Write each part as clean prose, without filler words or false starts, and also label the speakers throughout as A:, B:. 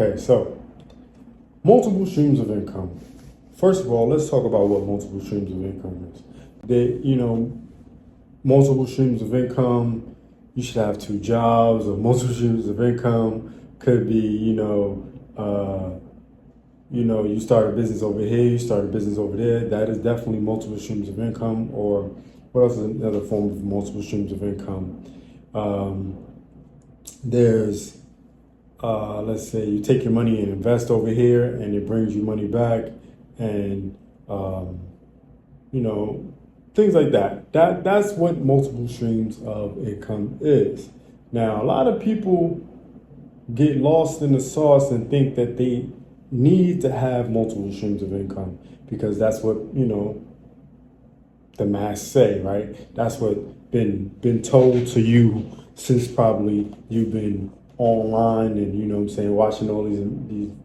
A: Okay, so multiple streams of income. First of all, let's talk about what multiple streams of income is. Multiple streams of income, you should have two jobs, or multiple streams of income could be, you start a business over here, you start a business over there. That is definitely multiple streams of income. Or what else is another form of multiple streams of income? There's, let's say you take your money and invest over here and it brings you money back, and, things like that. That's what multiple streams of income is. Now, a lot of people get lost in the sauce and think that they need to have multiple streams of income because that's what, the mass say, right? That's what been told to you since probably you've been online and, watching all these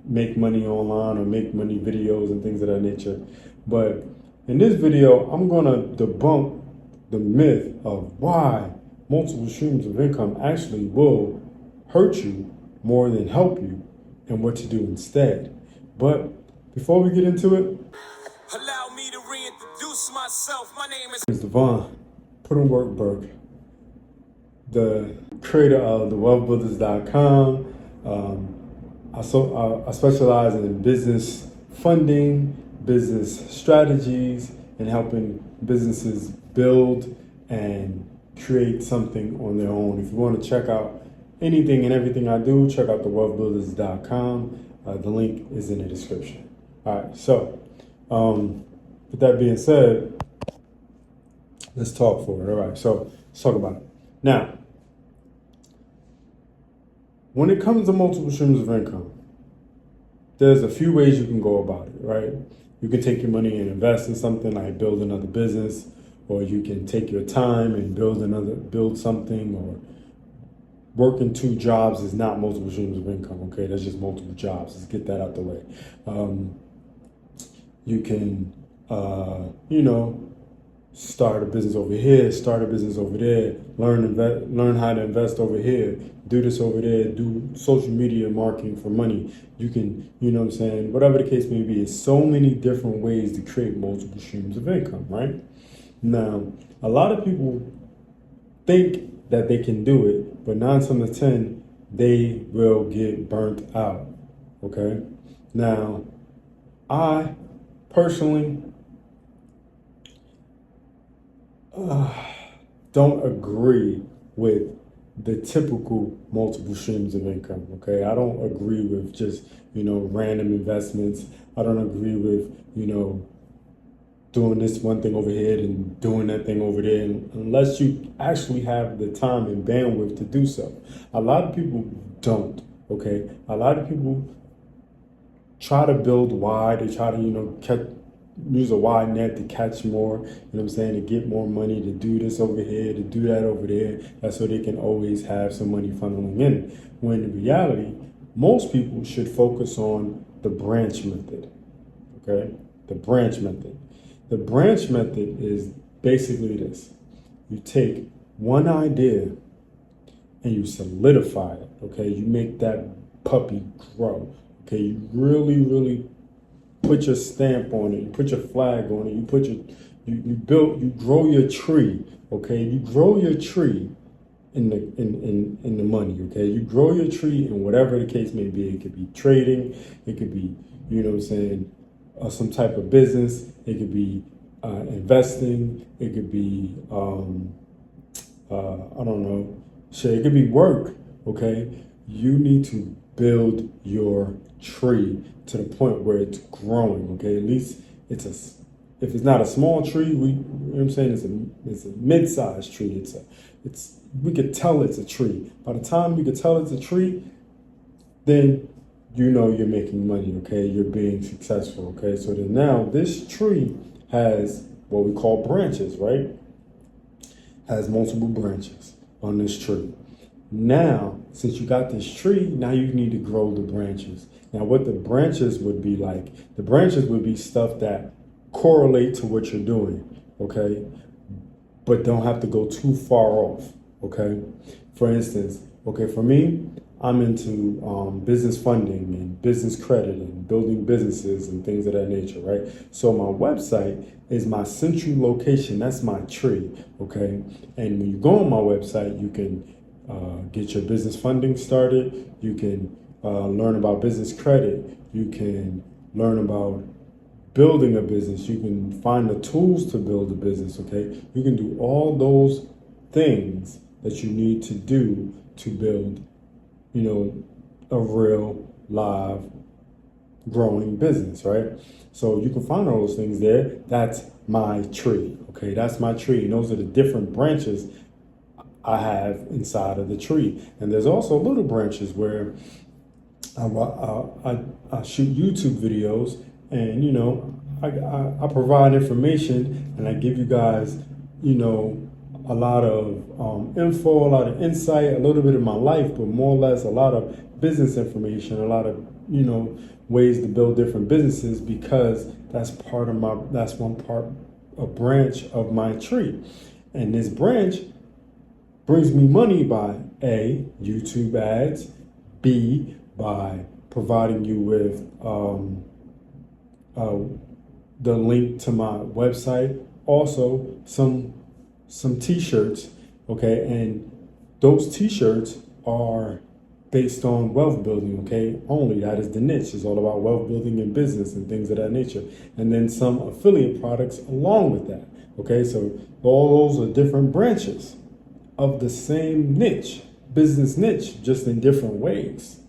A: make money online or make money videos and things of that nature. But in this video, I'm gonna debunk the myth of why multiple streams of income actually will hurt you more than help you, and what to do instead. But before we get into it,
B: allow me to reintroduce myself. My name is
A: Devon, Put in Work Burke, the creator of the Wealthbuilders.com. I specialize in business funding, business strategies, and helping businesses build and create something on their own. If you want to check out anything and everything I do, check out the Wealthbuilders.com. The link is in the description. All right, so with that being said, let's talk for it. All right, so let's talk about it. Now, when it comes to multiple streams of income, there's a few ways you can go about it, right? You can take your money and invest in something like build another business, or you can take your time and build something, or working two jobs is not multiple streams of income, okay? That's just multiple jobs. Let's get that out the way. You can, start a business over here, start a business over there, learn how to invest over here, do this over there, do social media marketing for money. You can, whatever the case may be, it's so many different ways to create multiple streams of income, right? Now, a lot of people think that they can do it, but 9 times out of 10, they will get burnt out, okay? Now, I personally don't agree with the typical multiple streams of income, okay? I don't agree with just, random investments. I don't agree with, doing this one thing over here and doing that thing over there, unless you actually have the time and bandwidth to do so. A lot of people don't, okay? A lot of people try to build wide. They try to, use a wide net to catch more, to get more money, to do this over here, to do that over there. That's so they can always have some money funneling in. When in reality, most people should focus on the branch method, okay? The branch method. The branch method is basically this. You take one idea and you solidify it, okay? You make that puppy grow, okay? You really, really put your stamp on it. You put your flag on it. You grow your tree, okay? You grow your tree in the money, okay? You grow your tree in whatever the case may be. It could be trading. It could be, some type of business. It could be investing. It could be, it could be work, okay? You need to build your tree to the point where it's growing, okay? At least if it's not a small tree, it's a mid-sized tree. We could tell it's a tree. By the time we could tell it's a tree, then you're making money, okay? You're being successful, okay? So then now this tree has what we call branches, right? Has multiple branches on this tree. Now, since you got this tree, now you need to grow the branches. Now, what the branches would be like, the branches would be stuff that correlate to what you're doing, okay? But don't have to go too far off, okay? For instance, okay, for me, I'm into business funding and business credit and building businesses and things of that nature, right? So my website is my central location. That's my tree, okay? And when you go on my website, you can get your business funding started. You can learn about business credit. You can learn about building a business. You can find the tools to build a business, okay? You can do all those things that you need to do to build, a real live growing business, right? So you can find all those things there. That's my tree, okay? That's my tree. And those are the different branches I have inside of the tree. And there's also little branches where I shoot YouTube videos, and I provide information, and I give you guys a lot of info, a lot of insight, a little bit of my life, but more or less a lot of business information, a lot of ways to build different businesses, because that's a branch of my tree. And this branch brings me money by A, YouTube ads, B, by providing you with the link to my website, also some t-shirts, okay? And those t-shirts are based on wealth building, okay? Only that is the niche. It's all about wealth building and business and things of that nature. And then some affiliate products along with that, okay? So all those are different branches of the same niche, business niche, just in different ways.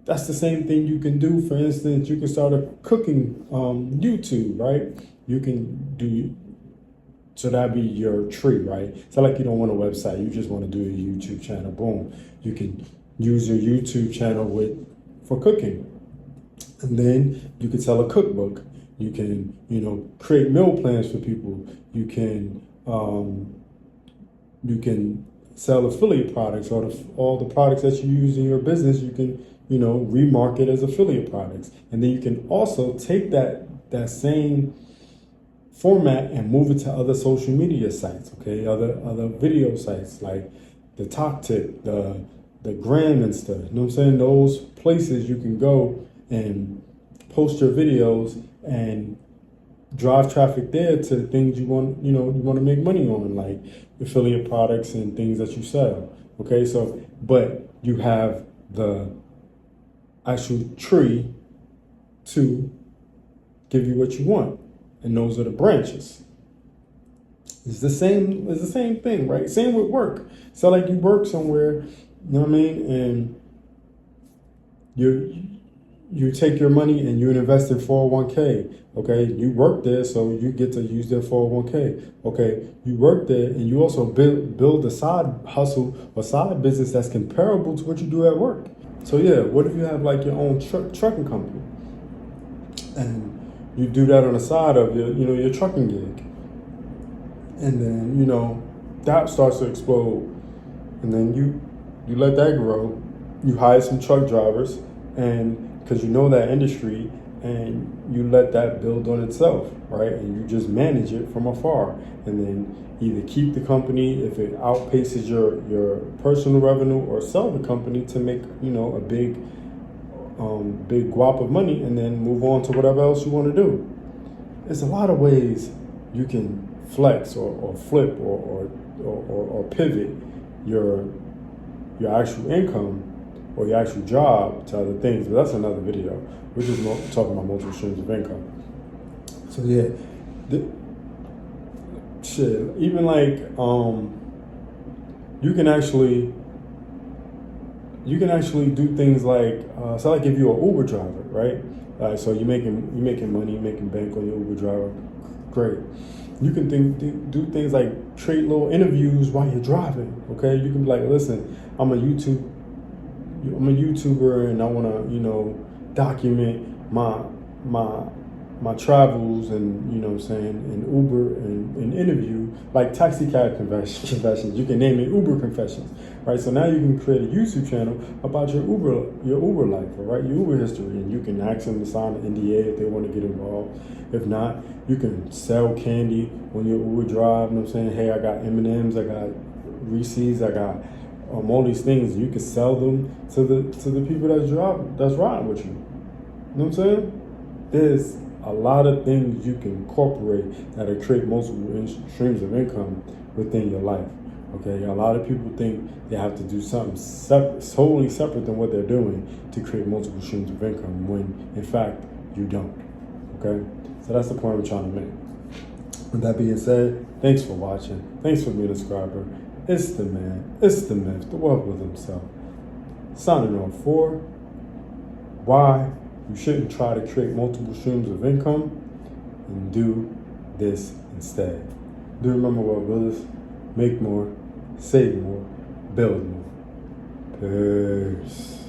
A: That's the same thing you can do. For instance, you can start a cooking YouTube, right? You can do, so that'd be your tree, right? It's not like you don't want a website. You just want to do a YouTube channel. Boom. You can use your YouTube channel for cooking. And then you can sell a cookbook. You can, create meal plans for people. You can sell affiliate products, or all the products that you use in your business. You can remarket as affiliate products. And then you can also take that same format and move it to other social media sites, okay? Other video sites like the TokTik, the Gram and stuff. You know what I'm saying? Those places you can go and post your videos and drive traffic there to the things you want to make money on, like affiliate products and things that you sell. Okay, so but you have the actual tree to give you what you want, and those are the branches. It's the same thing, right? Same with work. So like you work somewhere, you know what I mean, and you take your money and you invest in 401k. Okay, you work there, so you get to use their 401k. Okay, you work there, and you also build a side hustle or side business that's comparable to what you do at work. So yeah, what if you have like your own trucking company, and you do that on the side of your trucking gig, and then that starts to explode, and then you let that grow. You hire some truck drivers, and because you know that industry, and you let that build on itself, right? And you just manage it from afar, and then either keep the company if it outpaces your personal revenue, or sell the company to make a big guap of money, and then move on to whatever else you want to do. There's a lot of ways you can flex or flip or pivot your actual income or your actual job to other things, but that's another video. We're just talking about multiple streams of income. So yeah, even like you can actually do things like so like if you're an Uber driver, right? So you're making money, you're making bank on your Uber driver, great. You can do things like trade little interviews while you're driving. Okay, you can be like, listen, I'm a YouTuber, and I want to document my travels, and and Uber and interview, like taxi cab confessions. You can name it Uber confessions, right? So now you can create a YouTube channel about your Uber life, right? Your Uber history, and you can ask them to sign an NDA if they want to get involved. If not, you can sell candy on your Uber drive. You know what I'm saying? Hey, I got M&Ms, I got Reese's, I got all these things. You can sell them to the people that's riding with you. You know what I'm saying? There's a lot of things you can incorporate that'll create multiple streams of income within your life. Okay, a lot of people think they have to do something totally separate than what they're doing to create multiple streams of income, when in fact you don't. Okay, so that's the point I'm trying to make. With that being said, thanks for watching. Thanks for being a subscriber. It's the man, it's the myth, the Wealthbuilder himself. Signing off for why you shouldn't try to create multiple streams of income, and do this instead. Do remember, Wealthbuilders, make more, save more, build more. Peace.